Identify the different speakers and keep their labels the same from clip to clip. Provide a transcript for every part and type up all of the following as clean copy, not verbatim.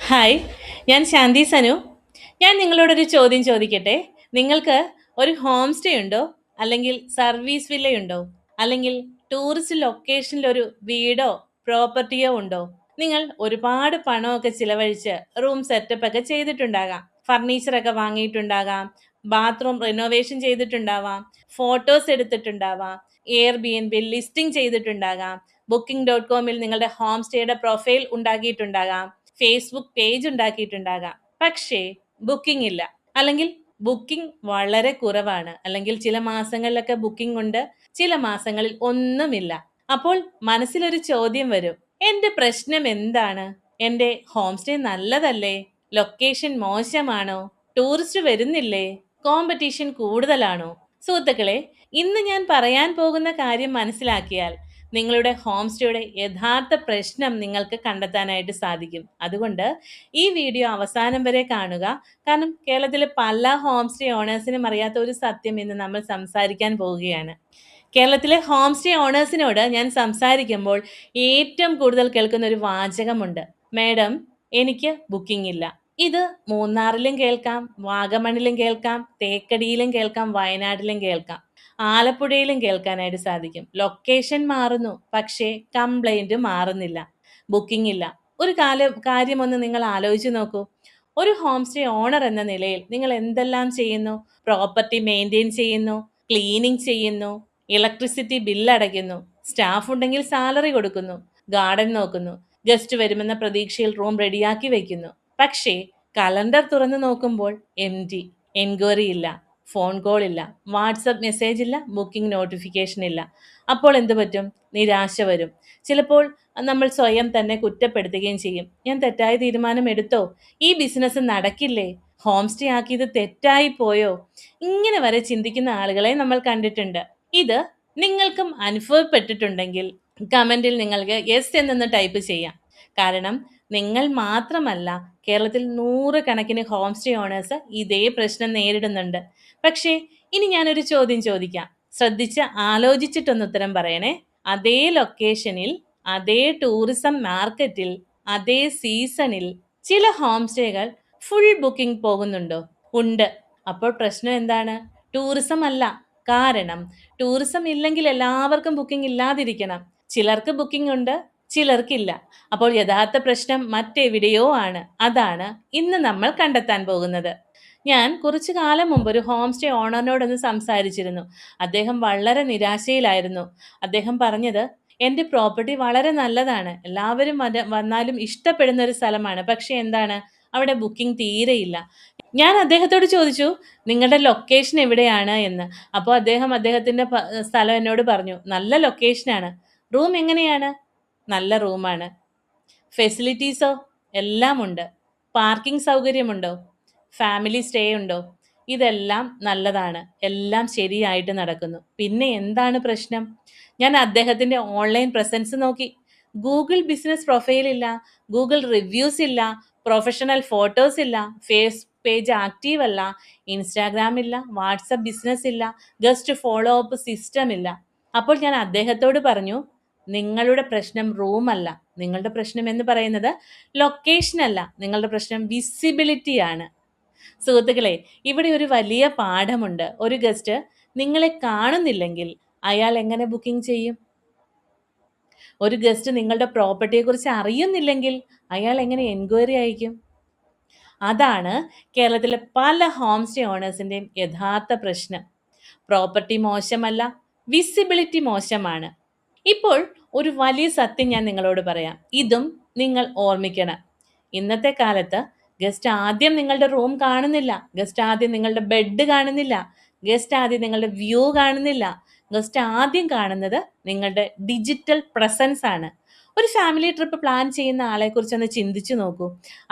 Speaker 1: Hi, ഞാൻ ശാന്തി സനു. ഞാൻ നിങ്ങളോടൊരു ചോദ്യം ചോദിക്കട്ടെ? നിങ്ങൾക്ക് ഒരു ഹോം സ്റ്റേ ഉണ്ടോ? അല്ലെങ്കിൽ സർവീസ് വില്ലയുണ്ടോ? അല്ലെങ്കിൽ ടൂറിസ്റ്റ് ലൊക്കേഷനിൽ ഒരു വീടോ പ്രോപ്പർട്ടിയോ ഉണ്ടോ? നിങ്ങൾ ഒരുപാട് പണമൊക്കെ ചിലവഴിച്ച് റൂം സെറ്റപ്പ് ഒക്കെ ചെയ്തിട്ടുണ്ടാകാം. ഫർണിച്ചറൊക്കെ വാങ്ങിയിട്ടുണ്ടാകാം. ബാത്റൂം റിനോവേഷൻ ചെയ്തിട്ടുണ്ടാവാം. ഫോട്ടോസ് എടുത്തിട്ടുണ്ടാവാം. Airbnb listing ചെയ്തിട്ടുണ്ടാകാം. Booking.com-ൽ നിങ്ങളുടെ ഹോം സ്റ്റേയുടെ പ്രൊഫൈൽ ഉണ്ടാക്കിയിട്ടുണ്ടാകാം. ഫേസ്ബുക്ക് പേജ് ഉണ്ടാക്കിയിട്ടുണ്ടാകാം. പക്ഷേ ബുക്കിംഗ് ഇല്ല. അല്ലെങ്കിൽ ബുക്കിംഗ് വളരെ കുറവാണ്. അല്ലെങ്കിൽ ചില മാസങ്ങളിലൊക്കെ ബുക്കിംഗ് ഉണ്ട്, ചില മാസങ്ങളിൽ ഒന്നുമില്ല. അപ്പോൾ മനസ്സിലൊരു ചോദ്യം വരും, എന്റെ പ്രശ്നം എന്താണ്? എന്റെ ഹോം സ്റ്റേ നല്ലതല്ലേ? ലൊക്കേഷൻ മോശമാണോ? ടൂറിസ്റ്റ് വരുന്നില്ലേ? കോമ്പറ്റീഷൻ കൂടുതലാണോ? സുഹൃത്തുക്കളെ, ഇന്ന് ഞാൻ പറയാൻ പോകുന്ന കാര്യം മനസ്സിലാക്കിയാൽ നിങ്ങളുടെ ഹോം സ്റ്റേയുടെ യഥാർത്ഥ പ്രശ്നം നിങ്ങൾക്ക് കണ്ടെത്താനായിട്ട് സാധിക്കും. അതുകൊണ്ട് ഈ വീഡിയോ അവസാനം വരെ കാണുക. കാരണം കേരളത്തിലെ പല ഹോം സ്റ്റേ ഓണേഴ്സിനും അറിയാത്ത ഒരു സത്യം ഇന്ന് നമ്മൾ സംസാരിക്കാൻ പോവുകയാണ്. കേരളത്തിലെ ഹോം സ്റ്റേ ഓണേഴ്സിനോട് ഞാൻ സംസാരിക്കുമ്പോൾ ഏറ്റവും കൂടുതൽ കേൾക്കുന്ന ഒരു വാചകമുണ്ട്, മേഡം എനിക്ക് ബുക്കിംഗ് ഇല്ല. ഇത് മൂന്നാറിലും കേൾക്കാം, വാഗമണിലും കേൾക്കാം, തേക്കടിയിലും കേൾക്കാം, വയനാട്ടിലും കേൾക്കാം, ആലപ്പുഴയിലും കേൾക്കാനായിട്ട് സാധിക്കും. ലൊക്കേഷൻ മാറുന്നു, പക്ഷേ കംപ്ലൈന്റ് മാറുന്നില്ല, ബുക്കിംഗ് ഇല്ല. ഒരു കാര്യമൊന്ന് നിങ്ങൾ ആലോചിച്ച് നോക്കൂ. ഒരു ഹോം സ്റ്റേ ഓണർ എന്ന നിലയിൽ നിങ്ങൾ എന്തെല്ലാം ചെയ്യുന്നു? പ്രോപ്പർട്ടി മെയിൻറ്റെയിൻ ചെയ്യുന്നു, ക്ലീനിങ് ചെയ്യുന്നു, ഇലക്ട്രിസിറ്റി ബില്ല് അടയ്ക്കുന്നു, സ്റ്റാഫ് ഉണ്ടെങ്കിൽ സാലറി കൊടുക്കുന്നു, ഗാർഡൻ നോക്കുന്നു, ഗസ്റ്റ് വരുമെന്ന പ്രതീക്ഷയിൽ റൂം റെഡിയാക്കി വയ്ക്കുന്നു. പക്ഷേ കലണ്ടർ തുറന്നു നോക്കുമ്പോൾ എം ടി, എൻക്വയറി ഇല്ല, ഫോൺ കോൾ ഇല്ല, വാട്സപ്പ് മെസ്സേജ് ഇല്ല, ബുക്കിംഗ് നോട്ടിഫിക്കേഷൻ ഇല്ല. അപ്പോൾ എന്ത് പറ്റും? നിരാശ വരും. ചിലപ്പോൾ നമ്മൾ സ്വയം തന്നെ കുറ്റപ്പെടുത്തുകയും ചെയ്യും. ഞാൻ തെറ്റായ തീരുമാനം എടുത്തോ? ഈ ബിസിനസ് നടക്കില്ലേ? ഹോം സ്റ്റേ ആക്കിയത് തെറ്റായി പോയോ? ഇങ്ങനെ വരെ ചിന്തിക്കുന്ന ആളുകളെ നമ്മൾ കണ്ടിട്ടുണ്ട്. ഇത് നിങ്ങൾക്കും അനുഭവപ്പെട്ടിട്ടുണ്ടെങ്കിൽ കമന്റിൽ നിങ്ങൾക്ക് യെസ് എന്നൊന്ന് ടൈപ്പ് ചെയ്യാം. കാരണം നിങ്ങൾ മാത്രമല്ല, കേരളത്തിൽ നൂറുകണക്കിന് ഹോം സ്റ്റേ ഓണേഴ്സ് ഇതേ പ്രശ്നം നേരിടുന്നുണ്ട്. പക്ഷേ ഇനി ഞാനൊരു ചോദ്യം ചോദിക്കാം, ശ്രദ്ധിച്ച് ആലോചിച്ചിട്ടൊന്ന് ഉത്തരം പറയണേ. അതേ ലൊക്കേഷനിൽ, അതേ ടൂറിസം മാർക്കറ്റിൽ, അതേ സീസണിൽ ചില ഹോം സ്റ്റേകൾ ഫുൾ ബുക്കിംഗ് പോകുന്നുണ്ടോ? ഉണ്ട്. അപ്പോൾ പ്രശ്നം എന്താണ്? ടൂറിസം അല്ല. കാരണം ടൂറിസം ഇല്ലെങ്കിൽ എല്ലാവർക്കും ബുക്കിംഗ് ഇല്ലാതിരിക്കണം. ചിലർക്ക് ബുക്കിംഗ് ഉണ്ട്, ചിലർക്കില്ല. അപ്പോൾ യഥാർത്ഥ പ്രശ്നം മറ്റെവിടെയോ ആണ്. അതാണ് ഇന്ന് നമ്മൾ കണ്ടെത്താൻ പോകുന്നത്. ഞാൻ കുറച്ചു കാലം മുമ്പ് ഒരു ഹോം സ്റ്റേ ഓണറിനോടൊന്ന് സംസാരിച്ചിരുന്നു. അദ്ദേഹം വളരെ നിരാശയിലായിരുന്നു. അദ്ദേഹം പറഞ്ഞത്, എൻ്റെ പ്രോപ്പർട്ടി വളരെ നല്ലതാണ്, എല്ലാവരും വന്നാലും ഇഷ്ടപ്പെടുന്ന ഒരു സ്ഥലമാണ്. പക്ഷെ എന്താണ്, അവിടെ ബുക്കിംഗ് തീരെയില്ല. ഞാൻ അദ്ദേഹത്തോട് ചോദിച്ചു, നിങ്ങളുടെ ലൊക്കേഷൻ എവിടെയാണ് എന്ന്. അപ്പോൾ അദ്ദേഹത്തിൻ്റെ സ്ഥലം എന്നോട് പറഞ്ഞു, നല്ല ലൊക്കേഷനാണ്. റൂം എങ്ങനെയാണ്? നല്ല റൂമാണ്. ഫെസിലിറ്റീസോ? എല്ലാം ഉണ്ട്. പാർക്കിംഗ് സൗകര്യമുണ്ടോ? ഫാമിലി സ്റ്റേ ഉണ്ടോ? ഇതെല്ലാം നല്ലതാണ്. എല്ലാം ശരിയായിട്ട് നടക്കുന്നു. പിന്നെ എന്താണ് പ്രശ്നം? ഞാൻ അദ്ദേഹത്തിൻ്റെ ഓൺലൈൻ പ്രസൻസ് നോക്കി. ഗൂഗിൾ ബിസിനസ് പ്രൊഫൈൽ ഇല്ല, ഗൂഗിൾ റിവ്യൂസ് ഇല്ല, പ്രൊഫഷണൽ ഫോട്ടോസ് ഇല്ല, ഫേസ് പേജ് ആക്റ്റീവ് അല്ല, ഇൻസ്റ്റാഗ്രാം ഇല്ല, വാട്സപ്പ് ബിസിനസ് ഇല്ല, ഗസ്റ്റ് ഫോളോ അപ്പ് സിസ്റ്റം ഇല്ല. അപ്പോൾ ഞാൻ അദ്ദേഹത്തോട് പറഞ്ഞു, നിങ്ങളുടെ പ്രശ്നം റൂം അല്ല, നിങ്ങളുടെ പ്രശ്നം എന്ന് പറയുന്നത് ലൊക്കേഷൻ അല്ല, നിങ്ങളുടെ പ്രശ്നം വിസിബിലിറ്റി ആണ്. സുഹൃത്തുക്കളെ, ഇവിടെ ഒരു വലിയ പാഠമുണ്ട്. ഒരു ഗസ്റ്റ് നിങ്ങളെ കാണുന്നില്ലെങ്കിൽ അയാൾ എങ്ങനെ ബുക്കിംഗ് ചെയ്യും? ഒരു ഗസ്റ്റ് നിങ്ങളുടെ പ്രോപ്പർട്ടിയെക്കുറിച്ച് അറിയുന്നില്ലെങ്കിൽ അയാൾ എങ്ങനെ എൻക്വയറി അയക്കും? അതാണ് കേരളത്തിലെ പല ഹോം സ്റ്റേ ഓണേഴ്സിൻ്റെയും യഥാർത്ഥ പ്രശ്നം. പ്രോപ്പർട്ടി മോശമല്ല, വിസിബിലിറ്റി മോശമാണ്. ഇപ്പോൾ ഒരു വലിയ സത്യം ഞാൻ നിങ്ങളോട് പറയാം. ഇതും നിങ്ങൾ ഓർമ്മിക്കണം. ഇന്നത്തെ കാലത്ത് ഗസ്റ്റ് ആദ്യം നിങ്ങളുടെ റൂം കാണുന്നില്ല, ഗസ്റ്റ് ആദ്യം നിങ്ങളുടെ ബെഡ് കാണുന്നില്ല, ഗസ്റ്റ് ആദ്യം നിങ്ങളുടെ വ്യൂ കാണുന്നില്ല. ഗസ്റ്റ് ആദ്യം കാണുന്നത് നിങ്ങളുടെ ഡിജിറ്റൽ പ്രസൻസ് ആണ്. ഒരു ഫാമിലി ട്രിപ്പ് പ്ലാൻ ചെയ്യുന്ന ആളെ കുറിച്ചൊന്ന് ചിന്തിച്ചു നോക്കൂ.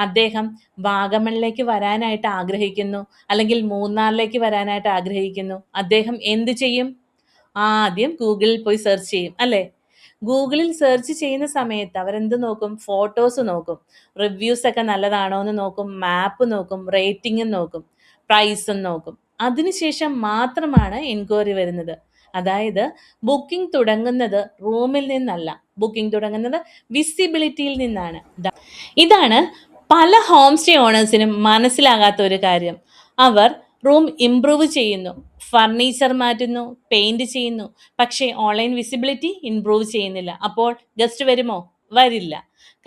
Speaker 1: അദ്ദേഹം വാഗമണിലേക്ക് വരാനായിട്ട് ആഗ്രഹിക്കുന്നു, അല്ലെങ്കിൽ മൂന്നാറിലേക്ക് വരാനായിട്ട് ആഗ്രഹിക്കുന്നു. അദ്ദേഹം എന്ത് ചെയ്യും? ആദ്യം ഗൂഗിളിൽ പോയി സെർച്ച് ചെയ്യും, അല്ലേ? ഗൂഗിളിൽ സെർച്ച് ചെയ്യുന്ന സമയത്ത് അവരെന്ത് നോക്കും? ഫോട്ടോസ് നോക്കും, റിവ്യൂസ് ഒക്കെ നല്ലതാണോ എന്ന് നോക്കും, മാപ്പ് നോക്കും, റേറ്റിംഗും നോക്കും, പ്രൈസും നോക്കും. അതിനുശേഷം മാത്രമാണ് എൻക്വയറി വരുന്നത്. അതായത് ബുക്കിംഗ് തുടങ്ങുന്നത് റൂമിൽ നിന്നല്ല, ബുക്കിംഗ് തുടങ്ങുന്നത് വിസിബിലിറ്റിയിൽ നിന്നാണ്. ഇതാണ് പല ഹോം സ്റ്റേ ഓണേഴ്സിനും മനസ്സിലാകാത്ത ഒരു കാര്യം, അവർ റൂം ഇംപ്രൂവ് ചെയ്യുന്നു, ഫർണിച്ചർ മാറ്റുന്നു, പെയിന്റ് ചെയ്യുന്നു, പക്ഷേ ഓൺലൈൻ വിസിബിലിറ്റി ഇംപ്രൂവ് ചെയ്യുന്നില്ല. അപ്പോൾ ഗസ്റ്റ് വരുമോ? വരില്ല.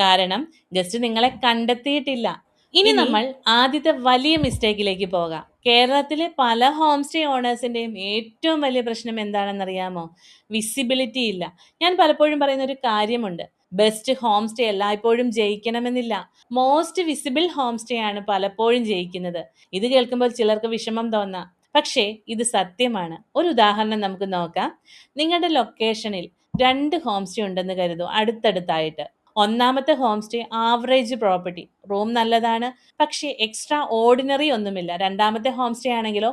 Speaker 1: കാരണം ഗസ്റ്റ് നിങ്ങളെ കണ്ടെത്തിയിട്ടില്ല. ഇനി നമ്മൾ ആദ്യത്തെ വലിയ മിസ്റ്റേക്കിലേക്ക് പോകാം. കേരളത്തിലെ പല ഹോം സ്റ്റേ ഓണേഴ്സിന്റെയും ഏറ്റവും വലിയ പ്രശ്നം എന്താണെന്നറിയാമോ? വിസിബിലിറ്റി ഇല്ല. ഞാൻ പലപ്പോഴും പറയുന്ന ഒരു കാര്യമുണ്ട്, ബെസ്റ്റ് ഹോം സ്റ്റേ എല്ലായ്പ്പോഴും ജയിക്കണമെന്നില്ല. മോസ്റ്റ് വിസിബിൾ ഹോം സ്റ്റേ ആണ് പലപ്പോഴും ജയിക്കുന്നത്. ഇത് കേൾക്കുമ്പോൾ ചിലർക്ക് വിഷമം തോന്നാം, പക്ഷേ ഇത് സത്യമാണ്. ഒരു ഉദാഹരണം നമുക്ക് നോക്കാം. നിങ്ങളുടെ ലൊക്കേഷനിൽ 2 ഹോം സ്റ്റേ ഉണ്ടെന്ന് കരുതൂ, അടുത്തടുത്തായിട്ട്. ഒന്നാമത്തെ home stay average property, room നല്ലതാണ്, പക്ഷേ എക്സ്ട്രാ ഓർഡിനറി ഒന്നുമില്ല. രണ്ടാമത്തെ ഹോം സ്റ്റേ ആണെങ്കിലോ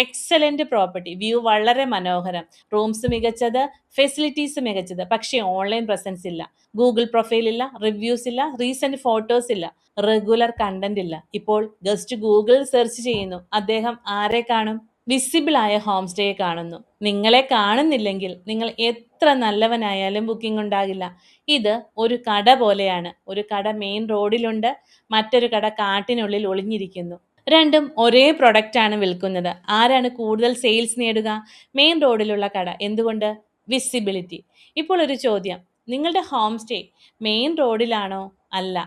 Speaker 1: എക്സലന്റ് പ്രോപ്പർട്ടി, വ്യൂ വളരെ മനോഹരം, റൂംസ് മികച്ചത്, ഫെസിലിറ്റീസ് മികച്ചത്, പക്ഷേ ഓൺലൈൻ പ്രസൻസ് ഇല്ല, ഗൂഗിൾ പ്രൊഫൈൽ ഇല്ല, റിവ്യൂസ് ഇല്ല, റീസെന്റ് ഫോട്ടോസ് ഇല്ല, റെഗുലർ കണ്ടന്റ് ഇല്ല. ഇപ്പോൾ ഗസ്റ്റ് ഗൂഗിൾ സെർച്ച് ചെയ്യുന്നു, അദ്ദേഹം ആരെ കാണും? വിസിബിൾ ആയ ഹോം സ്റ്റേയെ കാണുന്നു. നിങ്ങളെ കാണുന്നില്ലെങ്കിൽ നിങ്ങൾ എത്ര നല്ലവനായാലും ബുക്കിംഗ് ഉണ്ടാകില്ല. ഇത് ഒരു കട പോലെയാണ്. ഒരു കട മെയിൻ റോഡിലുണ്ട്, മറ്റൊരു കട കാട്ടിനുള്ളിൽ ഒളിഞ്ഞിരിക്കുന്നു. രണ്ടും ഒരേ പ്രൊഡക്റ്റ് ആണ് വിൽക്കുന്നത്. ആരാണ് കൂടുതൽ സെയിൽസ് നേടുക? മെയിൻ റോഡിലുള്ള കട. എന്തുകൊണ്ട്? വിസിബിലിറ്റി. ഇപ്പോൾ ഒരു ചോദ്യം, നിങ്ങളുടെ ഹോം സ്റ്റേ മെയിൻ റോഡിലാണോ? അല്ല.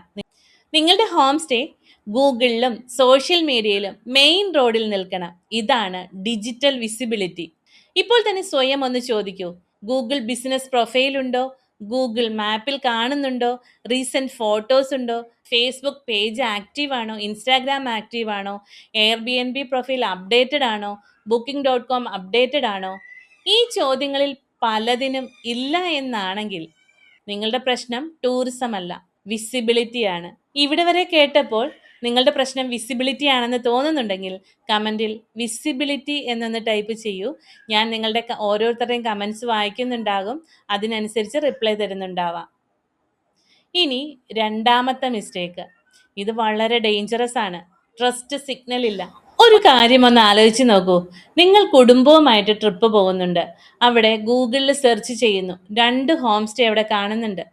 Speaker 1: നിങ്ങളുടെ ഹോം സ്റ്റേ ഗൂഗിളിലും സോഷ്യൽ മീഡിയയിലും മെയിൻ റോഡിൽ നിൽക്കണം. ഇതാണ് ഡിജിറ്റൽ വിസിബിലിറ്റി. ഇപ്പോൾ തന്നെ സ്വയം ഒന്ന് ചോദിക്കൂ, ഗൂഗിൾ ബിസിനസ് പ്രൊഫൈൽ ഉണ്ടോ? ഗൂഗിൾ മാപ്പിൽ കാണുന്നുണ്ടോ? റീസെന്റ് ഫോട്ടോസ് ഉണ്ടോ? ഫേസ്ബുക്ക് പേജ് ആക്റ്റീവ് ആണോ? ഇൻസ്റ്റാഗ്രാം ആക്റ്റീവ് ആണോ? എയർബിഎൻബി പ്രൊഫൈൽ അപ്ഡേറ്റഡ് ആണോ? booking.com അപ്ഡേറ്റഡ് ആണോ? ഈ ചോദ്യങ്ങളിൽ പലതിനും ഇല്ല എന്നാണെങ്കിൽ നിങ്ങളുടെ പ്രശ്നം ടൂറിസം അല്ല, വിസിബിലിറ്റിയാണ്. ഇവിടെ വരെ കേട്ടപ്പോൾ നിങ്ങളുടെ പ്രശ്നം വിസിബിലിറ്റി ആണെന്ന് തോന്നുന്നുണ്ടെങ്കിൽ കമൻറ്റിൽ വിസിബിലിറ്റി എന്നൊന്ന് ടൈപ്പ് ചെയ്യൂ. ഞാൻ നിങ്ങളുടെ ഓരോരുത്തരുടെയും കമൻസ് വായിക്കുന്നുണ്ടാകും, അതിനനുസരിച്ച് റിപ്ലൈ തരുന്നുണ്ടാവാം. ഇനി രണ്ടാമത്തെ മിസ്റ്റേക്ക്, ഇത് വളരെ ഡേഞ്ചറസ് ആണ്. ട്രസ്റ്റ് സിഗ്നൽ ഇല്ല. ഒരു കാര്യം ഒന്ന് ആലോചിച്ച് നോക്കൂ. നിങ്ങൾ കുടുംബവുമായിട്ട് ട്രിപ്പ് പോകുന്നുണ്ട്. അവിടെ ഗൂഗിളിൽ സെർച്ച് ചെയ്യുന്നു, 2 ഹോം സ്റ്റേ അവിടെ കാണുന്നുണ്ട്.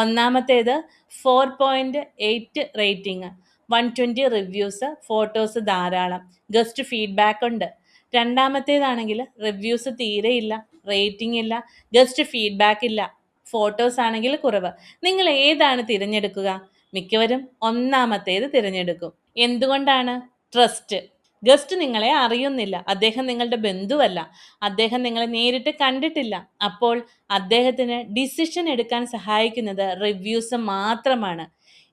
Speaker 1: ഒന്നാമത്തേത് 4.8 റേറ്റിംഗ്, 120 റിവ്യൂസ്, ഫോട്ടോസ് ധാരാളം, ഗസ്റ്റ് ഫീഡ്ബാക്ക് ഉണ്ട്. രണ്ടാമത്തേതാണെങ്കിൽ റിവ്യൂസ് തീരെയില്ല, റേറ്റിംഗ് ഇല്ല, ഗസ്റ്റ് ഫീഡ്ബാക്ക് ഇല്ല, ഫോട്ടോസ് ആണെങ്കിൽ കുറവ്. നിങ്ങൾ ഏതാണ് തിരഞ്ഞെടുക്കുക? മിക്കവരും ഒന്നാമത്തേത് തിരഞ്ഞെടുക്കും. എന്തുകൊണ്ടാണ്? ട്രസ്റ്റ്. ഗസ്റ്റ് നിങ്ങളെ അറിയുന്നില്ല, അദ്ദേഹം നിങ്ങളുടെ ബന്ധുവല്ല, അദ്ദേഹം നിങ്ങളെ നേരിട്ട് കണ്ടിട്ടില്ല. അപ്പോൾ അദ്ദേഹത്തിന് ഡിസിഷൻ എടുക്കാൻ സഹായിക്കുന്നത് റിവ്യൂസ് മാത്രമാണ്.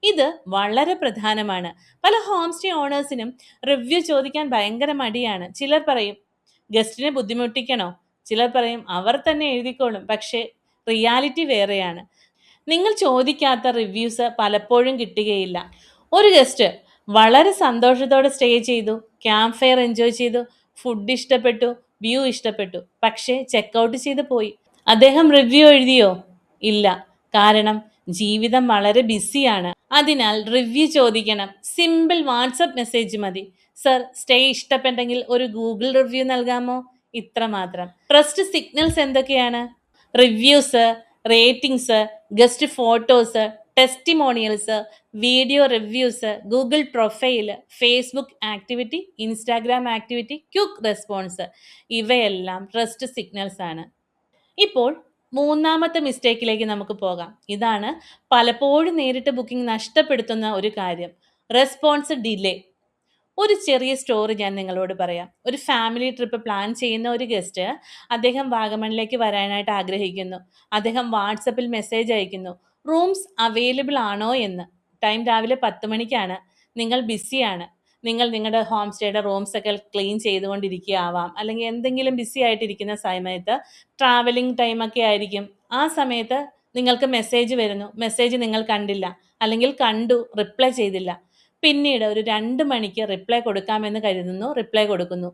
Speaker 1: ഇത് വളരെ പ്രധാനമാണ്. പല ഹോം സ്റ്റേ ഓണേഴ്സിനും റിവ്യൂ ചോദിക്കാൻ ഭയങ്കര മടിയാണ്. ചിലർ പറയും ഗസ്റ്റിനെ ബുദ്ധിമുട്ടിക്കണോ, ചിലർ പറയും അവർ തന്നെ എഴുതിക്കോളും. പക്ഷേ റിയാലിറ്റി വേറെയാണ്. നിങ്ങൾ ചോദിക്കാത്ത റിവ്യൂസ് പലപ്പോഴും കിട്ടുകയില്ല. ഒരു ഗസ്റ്റ് വളരെ സന്തോഷത്തോടെ സ്റ്റേ ചെയ്തു, ക്യാമ്പ് ഫയർ എൻജോയ് ചെയ്തു, ഫുഡ് ഇഷ്ടപ്പെട്ടു, വ്യൂ ഇഷ്ടപ്പെട്ടു, പക്ഷേ ചെക്കൗട്ട് ചെയ്ത് പോയി. അദ്ദേഹം റിവ്യൂ എഴുതിയോ? ഇല്ല. കാരണം ജീവിതം വളരെ ബിസിയാണ്. അതിനാൽ റിവ്യൂ ചോദിക്കണം. സിമ്പിൾ വാട്സപ്പ് മെസ്സേജ് മതി. സർ, സ്റ്റേ ഇഷ്ടപ്പെട്ടെങ്കിൽ ഒരു ഗൂഗിൾ റിവ്യൂ നൽകാമോ? ഇത്ര മാത്രം. ട്രസ്റ്റ് സിഗ്നൽസ് എന്തൊക്കെയാണ്? Reviews, ratings, guest photos, testimonials, video reviews, Google profile, Facebook activity, Instagram activity, quick response, ഇവയെല്ലാം ട്രസ്റ്റ് സിഗ്നൽസ് ആണ്. ഇപ്പോൾ മൂന്നാമത്തെ മിസ്റ്റേക്കിലേക്ക് നമുക്ക് പോകാം. ഇതാണ് പലപ്പോഴും നേരിട്ട് ബുക്കിംഗ് നഷ്ടപ്പെടുത്തുന്ന ഒരു കാര്യം, റെസ്പോൺസ് ഡിലേ. ഒരു ചെറിയ സ്റ്റോറി ഞാൻ നിങ്ങളോട് പറയാം. ഒരു ഫാമിലി ട്രിപ്പ് പ്ലാൻ ചെയ്യുന്ന ഒരു ഗസ്റ്റ്, അദ്ദേഹം വാഗമണിലേക്ക് വരാനായിട്ട് ആഗ്രഹിക്കുന്നു. അദ്ദേഹം വാട്സപ്പിൽ മെസ്സേജ് അയക്കുന്നു, റൂംസ് അവൈലബിൾ ആണോ എന്ന്. ടൈം രാവിലെ 10 മണിക്കാണ്. നിങ്ങൾ ബിസിയാണ്. നിങ്ങൾ നിങ്ങളുടെ ഹോം സ്റ്റേയുടെ റൂംസ് ഒക്കെ ക്ലീൻ ചെയ്തുകൊണ്ടിരിക്കുകയാവാം, അല്ലെങ്കിൽ എന്തെങ്കിലും ബിസി ആയിട്ടിരിക്കുന്ന സമയത്ത് ട്രാവലിംഗ് ടൈമൊക്കെ ആയിരിക്കും. ആ സമയത്ത് നിങ്ങൾക്ക് മെസ്സേജ് വരുന്നു, മെസ്സേജ് നിങ്ങൾ കണ്ടില്ല, അല്ലെങ്കിൽ കണ്ടു റിപ്ലൈ ചെയ്തില്ല. പിന്നീട് ഒരു 2 മണിക്ക് റിപ്ലൈ കൊടുക്കാമെന്ന് കരുതുന്നു, റിപ്ലൈ കൊടുക്കുന്നു.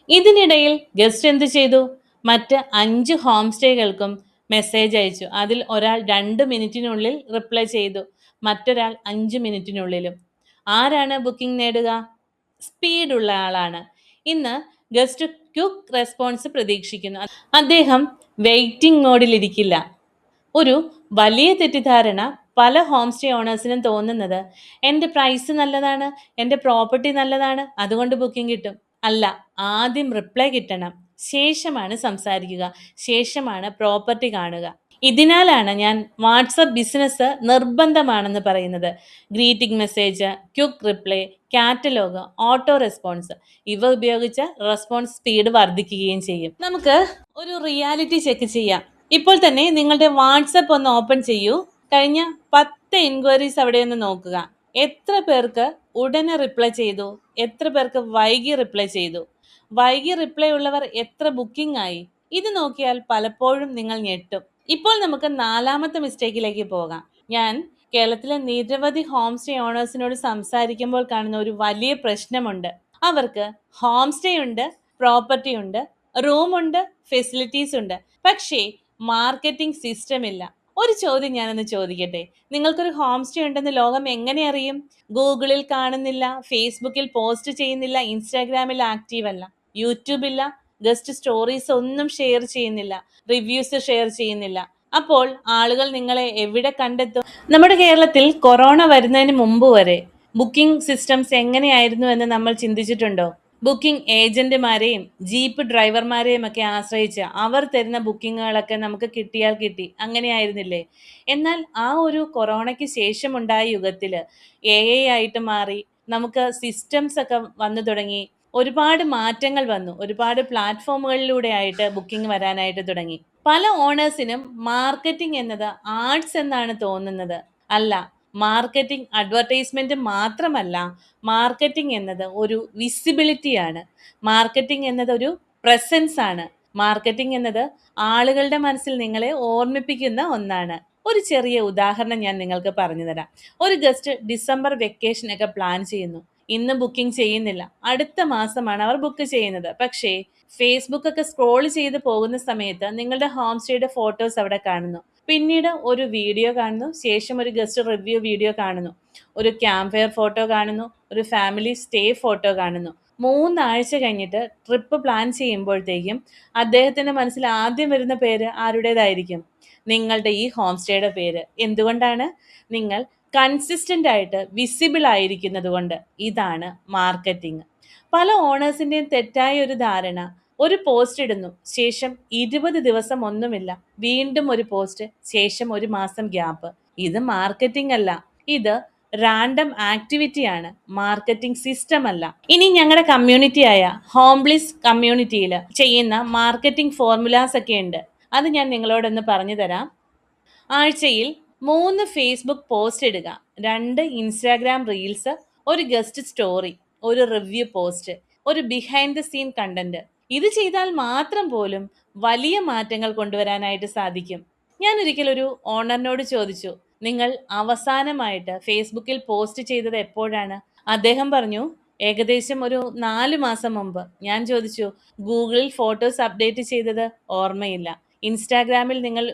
Speaker 1: ഇതിനിടയിൽ ഗസ്റ്റ് എന്ത് ചെയ്തു? മറ്റ് 5 ഹോം സ്റ്റേകൾക്കും മെസ്സേജ് അയച്ചു. അതിൽ ഒരാൾ 2 മിനിറ്റിനുള്ളിൽ റിപ്ലൈ ചെയ്തു, മറ്റൊരാൾ 5 മിനിറ്റിനുള്ളിലും. ആരാണ് ബുക്കിംഗ് നേടുക? സ്പീഡുള്ള ആളാണ്. ഇന്ന് ഗസ്റ്റ് ക്വിക്ക് റെസ്പോൺസ് പ്രതീക്ഷിക്കുന്നു, അദ്ദേഹം വെയിറ്റിംഗ് മോഡിലിരിക്കില്ല. ഒരു വലിയ തെറ്റിദ്ധാരണ പല ഹോം സ്റ്റേ ഓണേഴ്സിനും തോന്നുന്നത് എൻ്റെ പ്രൈസ് നല്ലതാണ്, എൻ്റെ പ്രോപ്പർട്ടി നല്ലതാണ്, അതുകൊണ്ട് ബുക്കിംഗ് കിട്ടും. അല്ല, ആദ്യം റിപ്ലൈ കിട്ടണം, ശേഷമാണ് സംസാരിക്കുക, ശേഷമാണ് പ്രോപ്പർട്ടി കാണുക. ഇതിനാലാണ് ഞാൻ വാട്സപ്പ് ബിസിനസ് നിർബന്ധമാണെന്ന് പറയുന്നത്. Greeting message, quick reply, catalogue, auto response ഇവ ഉപയോഗിച്ച് റെസ്പോൺസ് സ്പീഡ് വർദ്ധിക്കുകയും ചെയ്യും. നമുക്ക് ഒരു റിയാലിറ്റി ചെക്ക് ചെയ്യാം. ഇപ്പോൾ തന്നെ നിങ്ങളുടെ വാട്സപ്പ് ഒന്ന് ഓപ്പൺ ചെയ്യൂ. കഴിഞ്ഞ 10 എൻക്വയറീസ് അവിടെ ഒന്ന് നോക്കുക. എത്ര പേർക്ക് ഉടനെ റിപ്ലൈ ചെയ്തു, എത്ര പേർക്ക് വൈകി റിപ്ലൈ ചെയ്തു, വൈകി റിപ്ലൈ ഉള്ളവർ എത്ര ബുക്കിംഗ് ആയി, ഇത് നോക്കിയാൽ പലപ്പോഴും നിങ്ങൾ ഞെട്ടും. ഇപ്പോൾ നമുക്ക് 4ാമത്തെ മിസ്റ്റേക്കിലേക്ക് പോകാം. ഞാൻ കേരളത്തിലെ നിരവധി ഹോം സ്റ്റേ ഓണേഴ്സിനോട് സംസാരിക്കുമ്പോൾ കാണുന്ന ഒരു വലിയ പ്രശ്നമുണ്ട്. അവർക്ക് ഹോം സ്റ്റേ ഉണ്ട്, പ്രോപ്പർട്ടി ഉണ്ട്, റൂമുണ്ട്, ഫെസിലിറ്റീസ് ഉണ്ട്, പക്ഷേ മാർക്കറ്റിംഗ് സിസ്റ്റം ഇല്ല. ഒരു ചോദ്യം ഞാനൊന്ന് ചോദിക്കട്ടെ, നിങ്ങൾക്കൊരു ഹോം സ്റ്റേ ഉണ്ടെന്ന് ലോകം എങ്ങനെ അറിയും? ഗൂഗിളിൽ കാണുന്നില്ല, ഫേസ്ബുക്കിൽ പോസ്റ്റ് ചെയ്യുന്നില്ല, ഇൻസ്റ്റാഗ്രാമിൽ ആക്റ്റീവ് അല്ല, യൂട്യൂബില്ല, ഗസ്റ്റ് സ്റ്റോറീസ് ഒന്നും ഷെയർ ചെയ്യുന്നില്ല, റിവ്യൂസ് ഷെയർ ചെയ്യുന്നില്ല. അപ്പോൾ ആളുകൾ നിങ്ങളെ എവിടെ കണ്ടെത്തും? നമ്മുടെ കേരളത്തിൽ കൊറോണ വരുന്നതിന് മുമ്പ് വരെ ബുക്കിംഗ് സിസ്റ്റംസ് എങ്ങനെയായിരുന്നു എന്ന് നമ്മൾ ചിന്തിച്ചിട്ടുണ്ടോ? ബുക്കിംഗ് ഏജന്റുമാരെയും ജീപ്പ് ഡ്രൈവർമാരെയും ഒക്കെ ആശ്രയിച്ച് അവർ തരുന്ന ബുക്കിങ്ങുകളൊക്കെ നമുക്ക് കിട്ടിയാൽ കിട്ടി, അങ്ങനെയായിരുന്നില്ലേ? എന്നാൽ ആ ഒരു കൊറോണയ്ക്ക് ശേഷമുണ്ടായ യുഗത്തിൽ AI ആയിട്ട് മാറി, നമുക്ക് സിസ്റ്റംസ് ഒക്കെ വന്നു തുടങ്ങി, ഒരുപാട് മാറ്റങ്ങൾ വന്നു, ഒരുപാട് പ്ലാറ്റ്ഫോമുകളിലൂടെ ആയിട്ട് ബുക്കിംഗ് വരാനായിട്ട് തുടങ്ങി. പല ഓണേഴ്സിനും മാർക്കറ്റിംഗ് എന്നത് ആർട്സ് എന്നാണ് തോന്നുന്നത്. അല്ല, മാർക്കറ്റിംഗ് അഡ്വർടൈസ്മെന്റ് മാത്രമല്ല, മാർക്കറ്റിംഗ് എന്നത് ഒരു വിസിബിലിറ്റിയാണ്. മാർക്കറ്റിംഗ് എന്നത് ഒരു പ്രസൻസ് ആണ്. മാർക്കറ്റിംഗ് എന്നത് ആളുകളുടെ മനസ്സിൽ നിങ്ങളെ ഓർമ്മിപ്പിക്കുന്ന ഒന്നാണ്. ഒരു ചെറിയ ഉദാഹരണം ഞാൻ നിങ്ങൾക്ക് പറഞ്ഞു തരാം. ഒരു ഗസ്റ്റ് ഡിസംബർ വെക്കേഷൻ ഒക്കെ പ്ലാൻ ചെയ്യുന്നു. ഇന്ന് ബുക്കിംഗ് ചെയ്യുന്നില്ല, അടുത്ത മാസമാണ് അവർ ബുക്ക് ചെയ്യുന്നത്. പക്ഷേ ഫേസ്ബുക്ക് ഒക്കെ സ്ക്രോൾ ചെയ്ത് പോകുന്ന സമയത്ത് നിങ്ങളുടെ ഹോം സ്റ്റേയുടെ ഫോട്ടോസ് അവിടെ കാണുന്നു. പിന്നീട് ഒരു വീഡിയോ കാണുന്നു, ശേഷം ഒരു ഗസ്റ്റ് റിവ്യൂ വീഡിയോ കാണുന്നു, ഒരു ക്യാമ്പ് ഫയർ ഫോട്ടോ കാണുന്നു, ഒരു ഫാമിലി സ്റ്റേ ഫോട്ടോ കാണുന്നു. 3 ആഴ്ച കഴിഞ്ഞിട്ട് ട്രിപ്പ് പ്ലാൻ ചെയ്യുമ്പോഴത്തേക്കും അദ്ദേഹത്തിന്റെ മനസ്സിൽ ആദ്യം വരുന്ന പേര് ആരുടേതായിരിക്കും? നിങ്ങളുടെ ഈ ഹോം സ്റ്റേയുടെ പേര്. എന്തുകൊണ്ടാണ്? നിങ്ങൾ കൺസിസ്റ്റന്റ് ആയിട്ട് വിസിബിൾ ആയിരിക്കുന്നത് കൊണ്ട്. ഇതാണ് മാർക്കറ്റിംഗ്. പല ഓണേഴ്സിന്റെയും തെറ്റായ ഒരു ധാരണ, ഒരു പോസ്റ്റ് ഇടുന്നു, ശേഷം 20 ദിവസം ഒന്നുമില്ല, വീണ്ടും ഒരു പോസ്റ്റ്, ശേഷം ഒരു മാസം ഗ്യാപ്പ്. ഇത് മാർക്കറ്റിംഗ് അല്ല, ഇത് റാൻഡം ആക്ടിവിറ്റിയാണ്, മാർക്കറ്റിംഗ് സിസ്റ്റം അല്ല. ഇനി ഞങ്ങളുടെ കമ്മ്യൂണിറ്റിയായ ഹോംബ്ലിസ് കമ്മ്യൂണിറ്റിയിൽ ചെയ്യുന്ന മാർക്കറ്റിംഗ് ഫോർമുലാസ് ഒക്കെ ഉണ്ട്. അത് ഞാൻ നിങ്ങളോടൊന്ന് പറഞ്ഞു തരാം. ആഴ്ചയിൽ 3 ഫേസ്ബുക്ക് പോസ്റ്റ് ഇടുക, 2 ഇൻസ്റ്റാഗ്രാം റീൽസ്, ഒരു ഗസ്റ്റ് സ്റ്റോറി, ഒരു റിവ്യൂ പോസ്റ്റ്, ഒരു ബിഹൈൻഡ് ദ സീൻ കണ്ടന്റ്. ഇത് ചെയ്താൽ മാത്രം പോലും വലിയ മാറ്റങ്ങൾ കൊണ്ടുവരാനായിട്ട് സാധിക്കും. ഞാൻ ഒരിക്കൽ ഒരു ഓണറിനോട് ചോദിച്ചു, നിങ്ങൾ അവസാനമായിട്ട് ഫേസ്ബുക്കിൽ പോസ്റ്റ് ചെയ്തത് എപ്പോഴാണ്? അദ്ദേഹം പറഞ്ഞു, ഏകദേശം ഒരു 4 മാസം മുമ്പ്. ഞാൻ ചോദിച്ചു, ഗൂഗിളിൽ ഫോട്ടോസ് അപ്ഡേറ്റ് ചെയ്തത് ഓർമ്മയില്ല, ഇൻസ്റ്റാഗ്രാമിൽ നിങ്ങൾ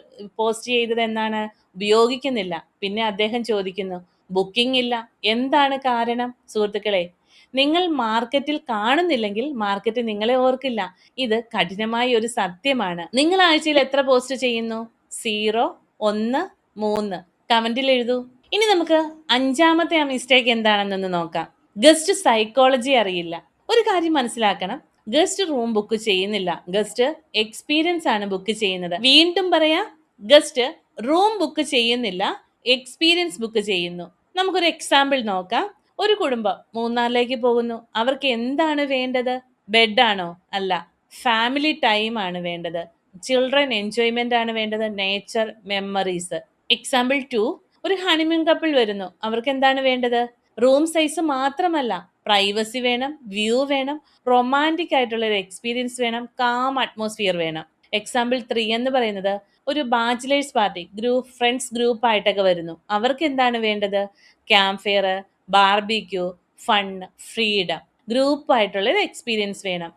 Speaker 1: പോസ്റ്റ് ചെയ്തത് എന്നാണ്? ഉപയോഗിക്കുന്നില്ല. പിന്നെ അദ്ദേഹം ചോദിക്കുന്നു, ബുക്കിംഗ് ഇല്ല, എന്താണ് കാരണം? സുഹൃത്തുക്കളെ, നിങ്ങൾ മാർക്കറ്റിൽ കാണുന്നില്ലെങ്കിൽ മാർക്കറ്റ് നിങ്ങളെ ഓർക്കില്ല. ഇത് കഠിനമായ ഒരു സത്യമാണ്. നിങ്ങൾ ആഴ്ചയിൽ എത്ര പോസ്റ്റ് ചെയ്യുന്നു? 0, 1, 3 കമന്റിൽ എഴുതൂ. ഇനി നമുക്ക് 5ാമത്തെ ആ മിസ്റ്റേക്ക് എന്താണെന്നൊന്ന് നോക്കാം. ഗസ്റ്റ് സൈക്കോളജി അറിയില്ല. ഒരു കാര്യം മനസ്സിലാക്കണം, ഗസ്റ്റ് റൂം ബുക്ക് ചെയ്യുന്നില്ല, ഗസ്റ്റ് എക്സ്പീരിയൻസ് ആണ് ബുക്ക് ചെയ്യുന്നത്. വീണ്ടും പറയാം, ഗസ്റ്റ് റൂം ബുക്ക് ചെയ്യുന്നില്ല, എക്സ്പീരിയൻസ് ബുക്ക് ചെയ്യുന്നു. നമുക്കൊരു എക്സാമ്പിൾ നോക്കാം. ഒരു കുടുംബം മൂന്നാറിലേക്ക് പോകുന്നു. അവർക്ക് എന്താണ് വേണ്ടത്? ബെഡാണോ? അല്ല, ഫാമിലി ടൈം ആണ് വേണ്ടത്, ചിൽഡ്രൻ എൻജോയ്മെന്റ് ആണ് വേണ്ടത്, നേച്ചർ മെമ്മറീസ്. എക്സാമ്പിൾ 2, ഒരു ഹണിമൂൺ കപ്പിൾ വരുന്നു. അവർക്ക് എന്താണ് വേണ്ടത്? റൂം സൈസ് മാത്രമല്ല, പ്രൈവസി വേണം, വ്യൂ വേണം, റൊമാൻറ്റിക് ആയിട്ടുള്ള ഒരു എക്സ്പീരിയൻസ് വേണം, കാം അറ്റ്മോസ്ഫിയർ വേണം. എക്സാമ്പിൾ 3 എന്ന് പറയുന്നത് ഒരു ബാച്ചിലേഴ്സ് പാർട്ടി, ഫ്രണ്ട്സ് ഗ്രൂപ്പ് ആയിട്ടൊക്കെ വരുന്നു. അവർക്ക് എന്താണ് വേണ്ടത്? Camp fair, barbecue, fun, freedom, group ആയിട്ടുള്ള ഒരു എക്സ്പീരിയൻസ് വേണം.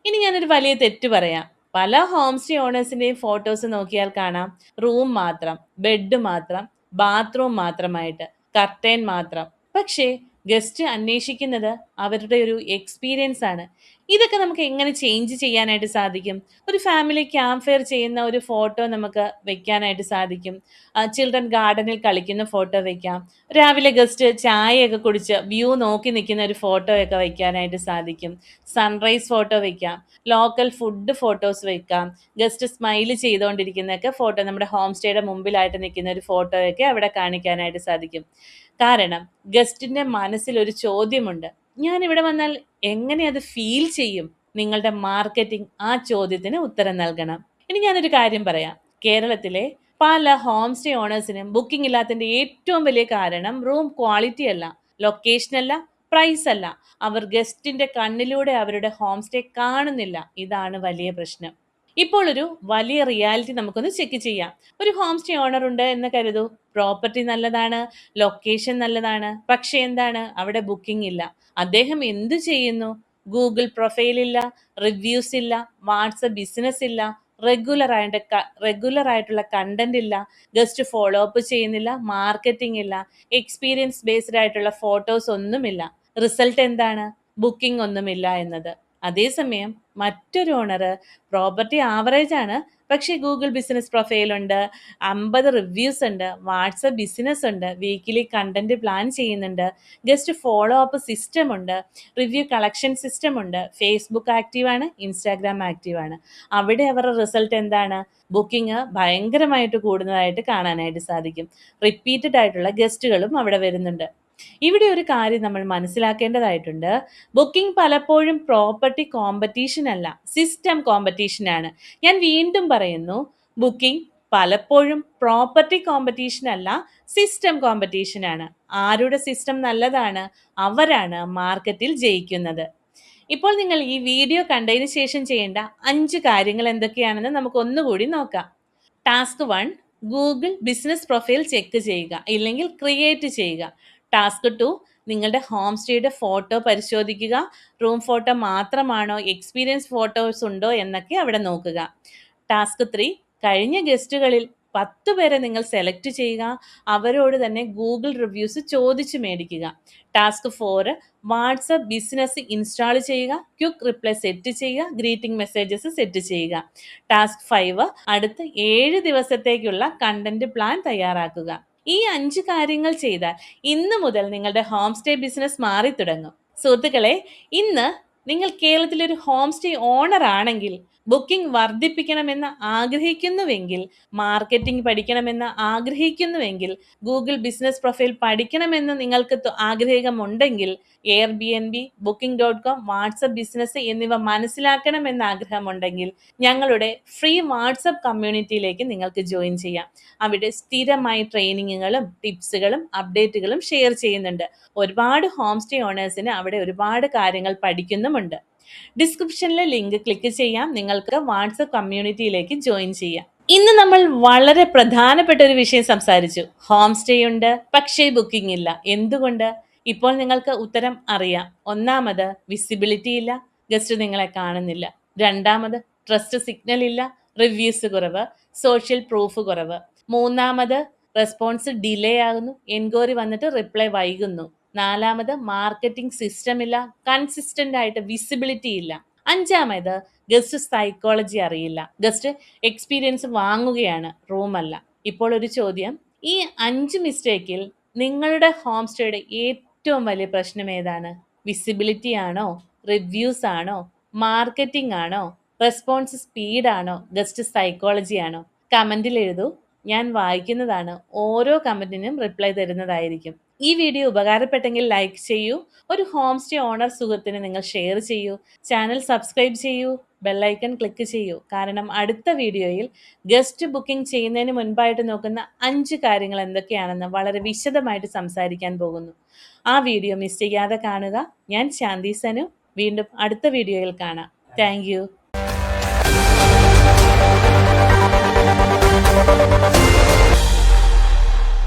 Speaker 1: ഇനി ഞാനൊരു വലിയ തെറ്റ് പറയാം. പല ഹോം സ്റ്റേ ഓണേഴ്സിന്റെയും ഫോട്ടോസ് നോക്കിയാൽ കാണാം, റൂം മാത്രം, ബെഡ് മാത്രം, ബാത്റൂം മാത്രമായിട്ട്, കർട്ടൻ മാത്രം. പക്ഷേ ഗസ്റ്റ് അന്വേഷിക്കുന്നത് അവരുടെ ഒരു എക്സ്പീരിയൻസ് ആണ്. ഇതൊക്കെ നമുക്ക് എങ്ങനെ ചേഞ്ച് ചെയ്യാനായിട്ട് സാധിക്കും? ഒരു ഫാമിലി ക്യാമ്പ് ഫെയർ ചെയ്യുന്ന ഒരു ഫോട്ടോ നമുക്ക് വെക്കാനായിട്ട് സാധിക്കും. ചിൽഡ്രൻ ഗാർഡനിൽ കളിക്കുന്ന ഫോട്ടോ വെക്കാം. രാവിലെ ഗസ്റ്റ് ചായയൊക്കെ കുടിച്ച് വ്യൂ നോക്കി നിൽക്കുന്ന ഒരു ഫോട്ടോയൊക്കെ വെക്കാനായിട്ട് സാധിക്കും. സൺറൈസ് ഫോട്ടോ വെക്കാം. ലോക്കൽ ഫുഡ് ഫോട്ടോസ് വെക്കാം. ഗസ്റ്റ് സ്മൈൽ ചെയ്തുകൊണ്ടിരിക്കുന്നതൊക്കെ ഫോട്ടോ നമ്മുടെ ഹോം സ്റ്റേയുടെ മുമ്പിലായിട്ട് നിൽക്കുന്ന ഒരു ഫോട്ടോയൊക്കെ അവിടെ കാണിക്കാനായിട്ട് സാധിക്കും. കാരണം ഗസ്റ്റിന്റെ മനസ്സിൽ ഒരു ചോദ്യമുണ്ട്, ഞാൻ ഇവിടെ വന്നാൽ എങ്ങനെ അത് ഫീൽ ചെയ്യും? നിങ്ങളുടെ മാർക്കറ്റിംഗ് ആ ചോദ്യത്തിന് ഉത്തരം നൽകണം. ഇനി ഞാനൊരു കാര്യം പറയാം. കേരളത്തിലെ പല ഹോം സ്റ്റേ ഓണേഴ്സിനും ബുക്കിംഗ് ഇല്ലാത്തതിന്റെ ഏറ്റവും വലിയ കാരണം റൂം ക്വാളിറ്റി അല്ല, ലൊക്കേഷൻ അല്ല, പ്രൈസ് അല്ല. അവർ ഗസ്റ്റിന്റെ കണ്ണിലൂടെ അവരുടെ ഹോം സ്റ്റേ കാണുന്നില്ല. ഇതാണ് വലിയ പ്രശ്നം. ഇപ്പോൾ ഒരു വലിയ റിയാലിറ്റി നമുക്കൊന്ന് ചെക്ക് ചെയ്യാം. ഒരു ഹോം സ്റ്റേ ഓണർ ഉണ്ട് എന്ന് കരുതൂ. പ്രോപ്പർട്ടി നല്ലതാണ്, ലൊക്കേഷൻ നല്ലതാണ്, പക്ഷെ എന്താണ്, അവിടെ ബുക്കിംഗ് ഇല്ല. അദ്ദേഹം എന്തു ചെയ്യുന്നു? ഗൂഗിൾ പ്രൊഫൈൽ ഇല്ല, റിവ്യൂസ് ഇല്ല, വാട്സപ്പ് ബിസിനസ് ഇല്ല, റെഗുലർ ആയിട്ടുള്ള കണ്ടന്റ് ഇല്ല, ഗസ്റ്റ് ഫോളോ അപ്പ് ചെയ്യുന്നില്ല, മാർക്കറ്റിംഗ് ഇല്ല, എക്സ്പീരിയൻസ് ബേസ്ഡ് ആയിട്ടുള്ള ഫോട്ടോസ് ഒന്നുമില്ല. റിസൾട്ട് എന്താണ്? ബുക്കിംഗ് ഒന്നുമില്ല എന്നത്. അതേസമയം മറ്റൊരു ഓണർ പ്രോപ്പർട്ടി ആവറേജ് ആണ്, പക്ഷേ ഗൂഗിൾ ബിസിനസ് പ്രൊഫൈൽ ഉണ്ട്, 50 റിവ്യൂസ് ഉണ്ട്, വാട്സപ്പ് ബിസിനസ് ഉണ്ട്, വീക്കിലി കണ്ടന്റ് പ്ലാൻ ചെയ്യുന്നുണ്ട്, ഗസ്റ്റ് ഫോളോ അപ്പ് സിസ്റ്റം ഉണ്ട്, റിവ്യൂ കളക്ഷൻ സിസ്റ്റം ഉണ്ട്, ഫേസ്ബുക്ക് ആക്റ്റീവാണ്, ഇൻസ്റ്റാഗ്രാം ആക്റ്റീവാണ്. അവിടെ അവരുടെ റിസൾട്ട് എന്താണ്? ബുക്കിംഗ് ഭയങ്കരമായിട്ട് കൂടുന്നതായിട്ട് കാണാനായിട്ട് സാധിക്കും. റിപ്പീറ്റഡ് ആയിട്ടുള്ള ഗസ്റ്റുകളും അവിടെ വരുന്നുണ്ട്. ഇവിടെ ഒരു കാര്യം നമ്മൾ മനസ്സിലാക്കേണ്ടതായിട്ടുണ്ട്. ബുക്കിംഗ് പലപ്പോഴും പ്രോപ്പർട്ടി കോമ്പറ്റീഷൻ അല്ല, സിസ്റ്റം കോമ്പറ്റീഷൻ ആണ്. ഞാൻ വീണ്ടും പറയുന്നു, ബുക്കിംഗ് പലപ്പോഴും പ്രോപ്പർട്ടി കോമ്പറ്റീഷൻ അല്ല, സിസ്റ്റം കോമ്പറ്റീഷൻ ആണ്. ആരുടെ സിസ്റ്റം നല്ലതാണ്, അവരാണ് മാർക്കറ്റിൽ ജയിക്കുന്നത്. ഇപ്പോൾ നിങ്ങൾ ഈ വീഡിയോ കണ്ടതിന് ശേഷം ചെയ്യേണ്ട 5 കാര്യങ്ങൾ എന്തൊക്കെയാണെന്ന് നമുക്ക് ഒന്നുകൂടി നോക്കാം. Task 1, Google business profile check ചെയ്യുക, ഇല്ലെങ്കിൽ ക്രിയേറ്റ് ചെയ്യുക. ടാസ്ക് 2, നിങ്ങളുടെ ഹോം സ്റ്റേയുടെ ഫോട്ടോ പരിശോധിക്കുക. റൂം ഫോട്ടോ മാത്രമാണോ, എക്സ്പീരിയൻസ് ഫോട്ടോസ് ഉണ്ടോ എന്നൊക്കെ അവിടെ നോക്കുക. ടാസ്ക് 3, കഴിഞ്ഞ ഗസ്റ്റുകളിൽ 10 പേരെ നിങ്ങൾ സെലക്ട് ചെയ്യുക. അവരോട് തന്നെ ഗൂഗിൾ റിവ്യൂസ് ചോദിച്ചു മേടിക്കുക. ടാസ്ക് 4, വാട്സപ്പ് ബിസിനസ് ഇൻസ്റ്റാൾ ചെയ്യുക, ക്വിക്ക് റിപ്ലൈ സെറ്റ് ചെയ്യുക, ഗ്രീറ്റിംഗ് മെസ്സേജസ് സെറ്റ് ചെയ്യുക. ടാസ്ക് 5, അടുത്ത 7 ദിവസത്തേക്കുള്ള കണ്ടന്റ് പ്ലാൻ തയ്യാറാക്കുക. ഈ 5 കാര്യങ്ങൾ ചെയ്താൽ ഇന്ന് മുതൽ നിങ്ങളുടെ ഹോം സ്റ്റേ ബിസിനസ് മാറി തുടങ്ങും. സുഹൃത്തുക്കളെ, ഇന്ന് നിങ്ങൾ കേരളത്തിലൊരു ഹോം സ്റ്റേ ഓണർ ആണെങ്കിൽ, ബുക്കിംഗ് വർദ്ധിപ്പിക്കണമെന്ന് ആഗ്രഹിക്കുന്നുവെങ്കിൽ, മാർക്കറ്റിംഗ് പഠിക്കണമെന്ന് ആഗ്രഹിക്കുന്നുവെങ്കിൽ, ഗൂഗിൾ ബിസിനസ് പ്രൊഫൈൽ പഠിക്കണമെന്ന് നിങ്ങൾക്ക് ആഗ്രഹമുണ്ടെങ്കിൽ, എയർബിഎൻബി, Booking.com, വാട്സപ്പ് ബിസിനസ് എന്നിവ മനസ്സിലാക്കണമെന്ന് ആഗ്രഹമുണ്ടെങ്കിൽ ഞങ്ങളുടെ ഫ്രീ വാട്സപ്പ് കമ്മ്യൂണിറ്റിയിലേക്ക് നിങ്ങൾക്ക് ജോയിൻ ചെയ്യാം. അവിടെ സ്ഥിരമായി ട്രെയിനിങ്ങുകളും ടിപ്സുകളും അപ്ഡേറ്റുകളും ഷെയർ ചെയ്യുന്നുണ്ട്. ഒരുപാട് ഹോം സ്റ്റേ ഓണേഴ്സിന് അവിടെ ഒരുപാട് കാര്യങ്ങൾ പഠിക്കുന്നുമുണ്ട്. ഡിസ്ക്രിപ്ഷനിലെ ലിങ്ക് ക്ലിക്ക് ചെയ്യാം, നിങ്ങൾക്ക് വാട്സപ്പ് കമ്മ്യൂണിറ്റിയിലേക്ക് ജോയിൻ ചെയ്യാം. ഇന്ന് നമ്മൾ വളരെ പ്രധാനപ്പെട്ട ഒരു വിഷയം സംസാരിച്ചു. ഹോം സ്റ്റേ ഉണ്ട്, പക്ഷേ ബുക്കിംഗ് ഇല്ല. എന്തുകൊണ്ട്? ഇപ്പോൾ നിങ്ങൾക്ക് ഉത്തരം അറിയാം. ഒന്നാമത്, വിസിബിലിറ്റി ഇല്ല, ഗസ്റ്റ് നിങ്ങളെ കാണുന്നില്ല. രണ്ടാമത്, ട്രസ്റ്റ് സിഗ്നൽ ഇല്ല, റിവ്യൂസ് കുറവ്, സോഷ്യൽ പ്രൂഫ് കുറവ്. മൂന്നാമത്, റെസ്പോൺസ് ഡിലേ ആകുന്നു, എൻക്വയറി വന്നിട്ട് റിപ്ലൈ വൈകുന്നു. നാലാമത്, മാർക്കറ്റിംഗ് സിസ്റ്റം ഇല്ല, കൺസിസ്റ്റന്റ് ആയിട്ട് വിസിബിലിറ്റി ഇല്ല. അഞ്ചാമത്, ഗസ്റ്റ് സൈക്കോളജി അറിയില്ല, ഗസ്റ്റ് എക്സ്പീരിയൻസ് വാങ്ങുകയാണ്, റൂം അല്ല. ഇപ്പോൾ ഒരു ചോദ്യം, ഈ 5 മിസ്റ്റേക്കിൽ നിങ്ങളുടെ ഹോം സ്റ്റേയുടെ ഏറ്റവും വലിയ പ്രശ്നം ഏതാണ്? വിസിബിലിറ്റി ആണോ, റിവ്യൂസ് ആണോ, മാർക്കറ്റിംഗ് ആണോ, റെസ്പോൺസ് സ്പീഡ് ആണോ, ഗസ്റ്റ് സൈക്കോളജി ആണോ? കമന്റിൽ എഴുതൂ, ഞാൻ വായിക്കുന്നതാണ്. ഓരോ കമന്റിനും റിപ്ലൈ തരുന്നതായിരിക്കും. ഈ വീഡിയോ ഉപകാരപ്പെട്ടെങ്കിൽ ലൈക്ക് ചെയ്യൂ. ഒരു ഹോം സ്റ്റേ ഓണർ സുഹൃത്തിന് നിങ്ങൾ ഷെയർ ചെയ്യൂ. ചാനൽ സബ്സ്ക്രൈബ് ചെയ്യൂ, ബെല്ലൈക്കൺ ക്ലിക്ക് ചെയ്യൂ. കാരണം അടുത്ത വീഡിയോയിൽ ഗസ്റ്റ് ബുക്കിംഗ് ചെയ്യുന്നതിന് മുൻപായിട്ട് നോക്കുന്ന 5 കാര്യങ്ങൾ എന്തൊക്കെയാണെന്ന് വളരെ വിശദമായിട്ട് സംസാരിക്കാൻ പോകുന്നു. ആ വീഡിയോ മിസ് ചെയ്യാതെ കാണുക. ഞാൻ ശാന്തി സനു. വീണ്ടും അടുത്ത വീഡിയോയിൽ കാണാം. Thank you.